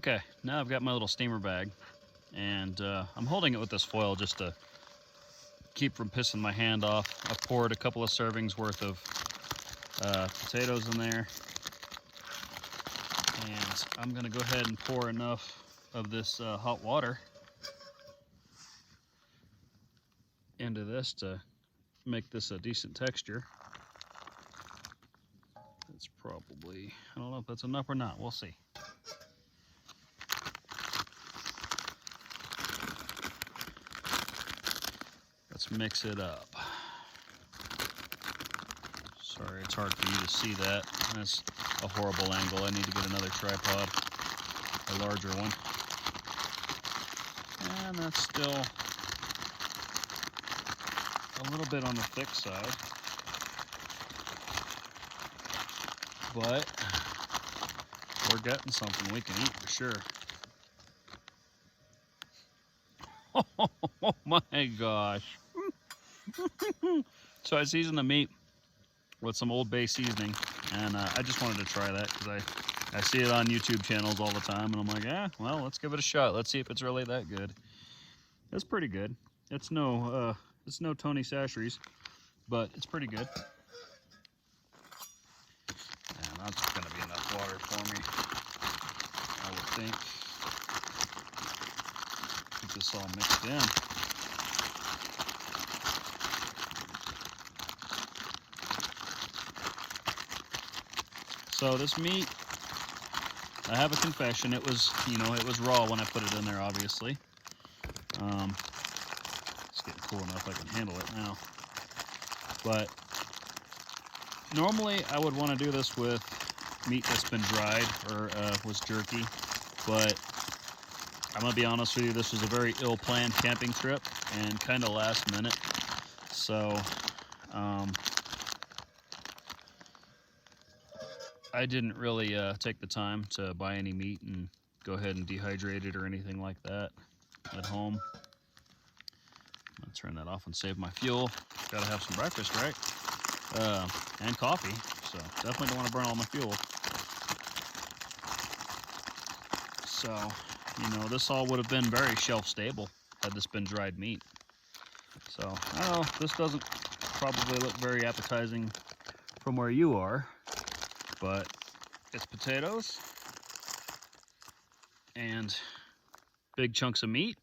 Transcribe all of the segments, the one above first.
Okay, now I've got my little steamer bag, and I'm holding it with this foil just to keep from pissing my hand off. I've poured a couple of servings worth of potatoes in there, and I'm gonna go ahead and pour enough of this hot water into this to make this a decent texture. It's probably, I don't know if that's enough or not, we'll see. Let's mix it up. Sorry, it's hard for you to see that. That's a horrible angle. I need to get another tripod, a larger one. And that's still a little bit on the thick side. But we're getting something we can eat for sure. Oh my gosh. So I seasoned the meat with some Old Bay seasoning, and I just wanted to try that because I see it on YouTube channels all the time, and I'm like, yeah, well, let's give it a shot. Let's see if it's really that good. It's pretty good. It's no Tony Chachere's, but it's pretty good. And that's gonna be enough water for me, I would think. Get this all mixed in. So this meat, I have a confession. It was, it was raw when I put it in there, obviously. It's getting cool enough I can handle it now. But normally I would want to do this with meat that's been dried or was jerky. But I'm gonna be honest with you, this was a very ill-planned camping trip and kind of last minute. So I didn't really take the time to buy any meat and go ahead and dehydrate it or anything like that at home. I'll turn that off and save my fuel. Gotta have some breakfast, right? And coffee, so definitely don't want to burn all my fuel. So, this all would have been very shelf stable had this been dried meat. So, I don't know, this doesn't probably look very appetizing from where you are, but it's potatoes and big chunks of meat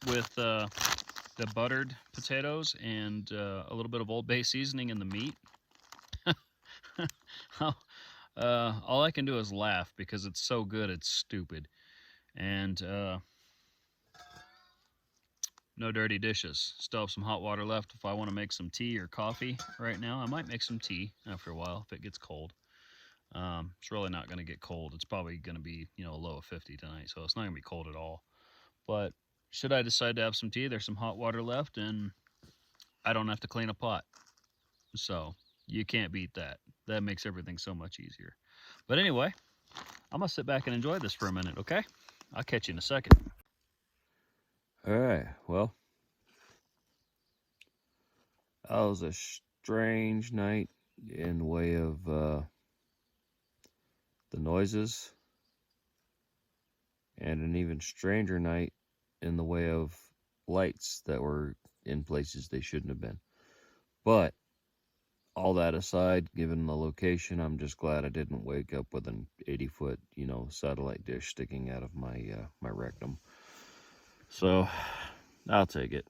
with the buttered potatoes and a little bit of Old Bay seasoning in the meat. All I can do is laugh because it's so good, it's stupid. And no dirty dishes. Still have some hot water left if I want to make some tea or coffee right now. I might make some tea after a while if it gets cold. It's really not going to get cold. It's probably going to be, a low of 50 tonight, so it's not going to be cold at all. But should I decide to have some tea, there's some hot water left, and I don't have to clean a pot. So you can't beat that. That makes everything so much easier. But anyway, I'm going to sit back and enjoy this for a minute, okay? I'll catch you in a second. All right, well, that was a strange night in the way of the noises, and an even stranger night in the way of lights that were in places they shouldn't have been. But all that aside, given the location, I'm just glad I didn't wake up with an 80-foot, satellite dish sticking out of my my rectum. So I'll take it.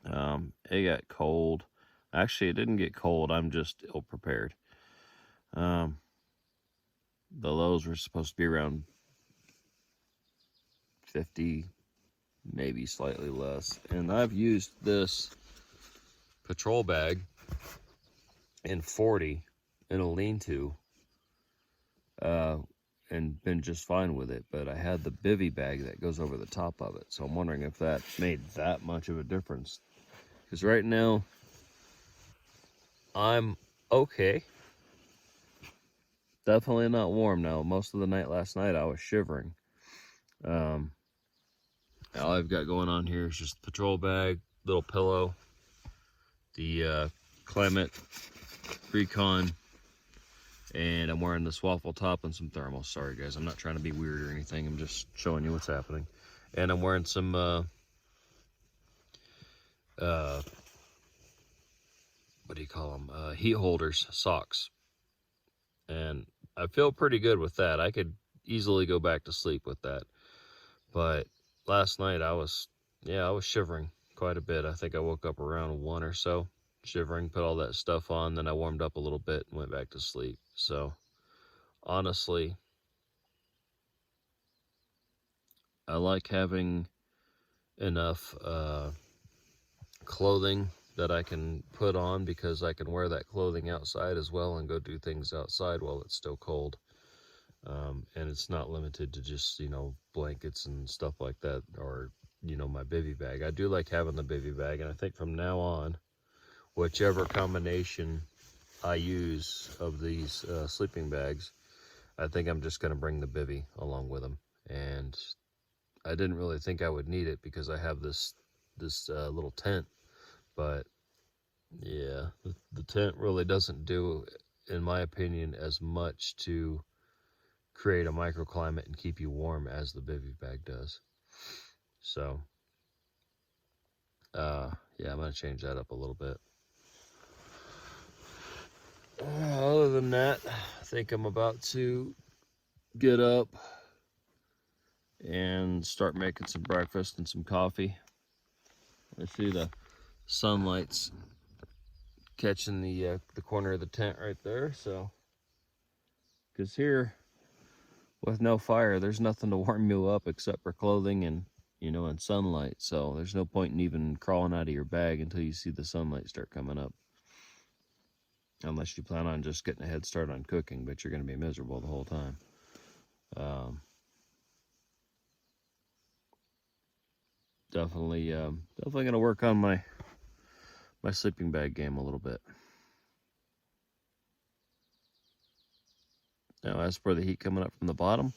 It got cold. Actually, it didn't get cold. I'm just ill prepared. The lows were supposed to be around 50, maybe slightly less. And I've used this patrol bag in 40 in a lean-to and been just fine with it. But I had the bivy bag that goes over the top of it. So I'm wondering if that made that much of a difference. Because right now, I'm okay. Definitely not warm now. Most of the night last night I was shivering. All I've got going on here is just the patrol bag, little pillow, the Climate Recon And I'm wearing this waffle top and some thermals. Sorry guys, I'm not trying to be weird or anything. I'm just showing you what's happening. And I'm wearing some what do you call them? Heat holders, socks. And I feel pretty good with that. I could easily go back to sleep with that. But last night I was shivering quite a bit. I think I woke up around 1 or so, shivering, put all that stuff on, then I warmed up a little bit and went back to sleep. So honestly, I like having enough clothing that I can put on, because I can wear that clothing outside as well and go do things outside while it's still cold. And it's not limited to just, blankets and stuff like that, or, my bivy bag. I do like having the bivy bag, and I think from now on, whichever combination I use of these sleeping bags, I think I'm just going to bring the bivy along with them. And I didn't really think I would need it because I have this little tent, but yeah, the tent really doesn't do, in my opinion, as much to create a microclimate and keep you warm as the bivy bag does. So yeah, I'm gonna change that up a little bit. Other than that, I think I'm about to get up and start making some breakfast and some coffee. I see the sunlight's catching the corner of the tent right there, so because here with no fire, there's nothing to warm you up except for clothing and and sunlight. So there's no point in even crawling out of your bag until you see the sunlight start coming up, unless you plan on just getting a head start on cooking, but you're going to be miserable the whole time. Definitely going to work on my sleeping bag game a little bit. Now, as for the heat coming up from the bottom,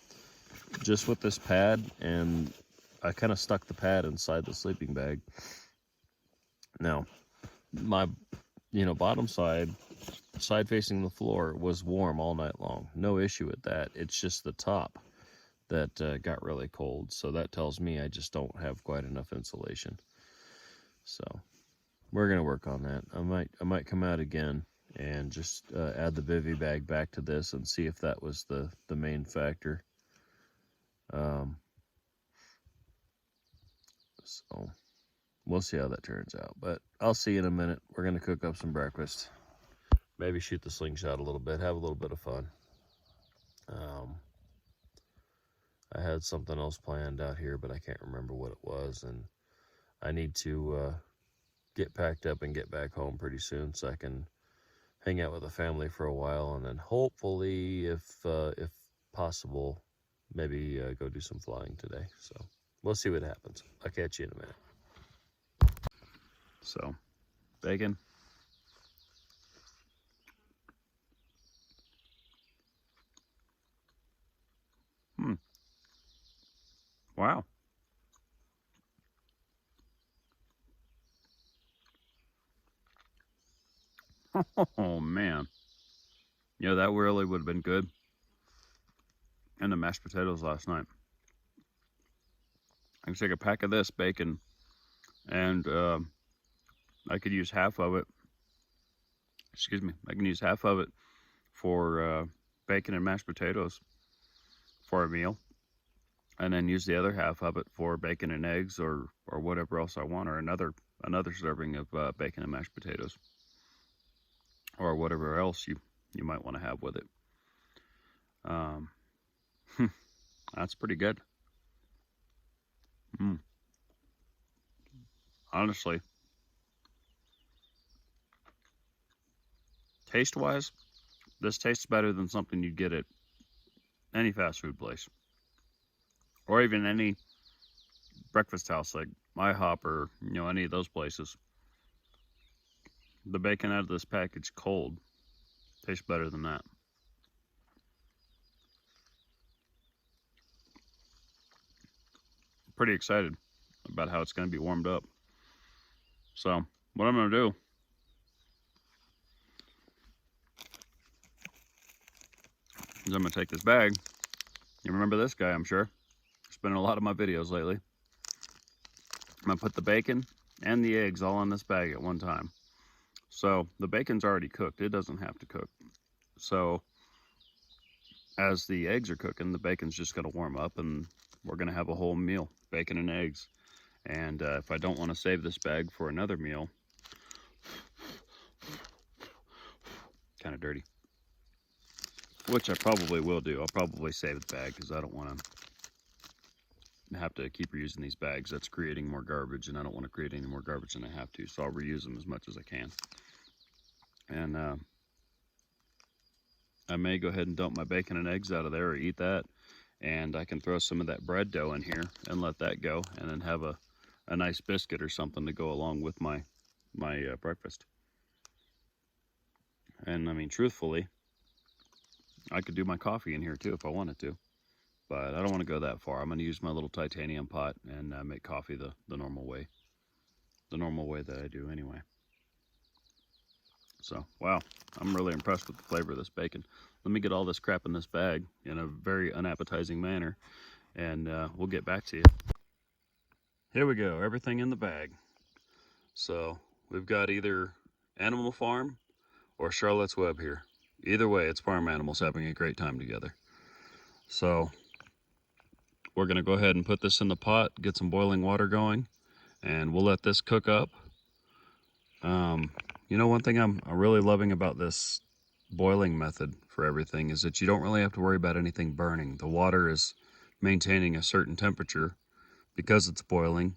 just with this pad, and I kind of stuck the pad inside the sleeping bag. Now, my bottom side facing the floor was warm all night long. No issue with that. It's just the top that got really cold. So that tells me I just don't have quite enough insulation. So we're gonna work on that. I might come out again and just add the bivy bag back to this and see if that was the main factor. So we'll see how that turns out. But I'll see you in a minute. We're gonna cook up some breakfast. Maybe shoot the slingshot a little bit, have a little bit of fun. I had something else planned out here, but I can't remember what it was, and I need to get packed up and get back home pretty soon so I can hang out with the family for a while, and then hopefully, if possible, maybe go do some flying today. So we'll see what happens. I'll catch you in a minute. So, bacon. Wow. Oh man. That really would have been good. And the mashed potatoes last night. I can take a pack of this bacon, and I could use half of it. Excuse me. I can use half of it for bacon and mashed potatoes for a meal, and then use the other half of it for bacon and eggs, or whatever else I want, or another serving of bacon and mashed potatoes, or whatever else you might want to have with it. That's pretty good. Honestly, taste-wise, this tastes better than something you'd get at any fast food place, or even any breakfast house like IHOP, or any of those places. The bacon out of this package cold tastes better than that. Pretty excited about how it's going to be warmed up. So what I'm going to do is I'm gonna take this bag. You remember this guy, I'm sure. It's been in a lot of my videos lately. I'm gonna put the bacon and the eggs all in this bag at one time. So the bacon's already cooked, it doesn't have to cook. So as the eggs are cooking, the bacon's just gonna warm up and we're gonna have a whole meal, bacon and eggs. And if I don't wanna save this bag for another meal, kind of dirty, which I probably will do. I'll probably save the bag because I don't want to have to keep reusing these bags. That's creating more garbage, and I don't want to create any more garbage than I have to, so I'll reuse them as much as I can. And I may go ahead and dump my bacon and eggs out of there or eat that, and I can throw some of that bread dough in here and let that go, and then have a nice biscuit or something to go along with my breakfast. And I mean, truthfully, I could do my coffee in here too if I wanted to, but I don't want to go that far. I'm going to use my little titanium pot and make coffee the normal way that I do anyway. So, wow, I'm really impressed with the flavor of this bacon. Let me get all this crap in this bag in a very unappetizing manner, and we'll get back to you. Here we go, everything in the bag. So, we've got either Animal Farm or Charlotte's Web here. Either way, it's farm animals having a great time together. So, we're going to go ahead and put this in the pot, get some boiling water going, and we'll let this cook up. You know, one thing I'm really loving about this boiling method for everything is that you don't really have to worry about anything burning. The water is maintaining a certain temperature because it's boiling,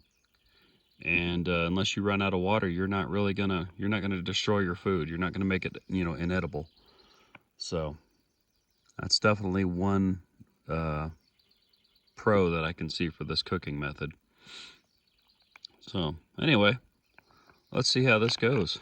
and unless you run out of water, you're not gonna destroy your food. You're not gonna make it, you know, inedible. So that's definitely one pro that I can see for this cooking method. So anyway, let's see how this goes.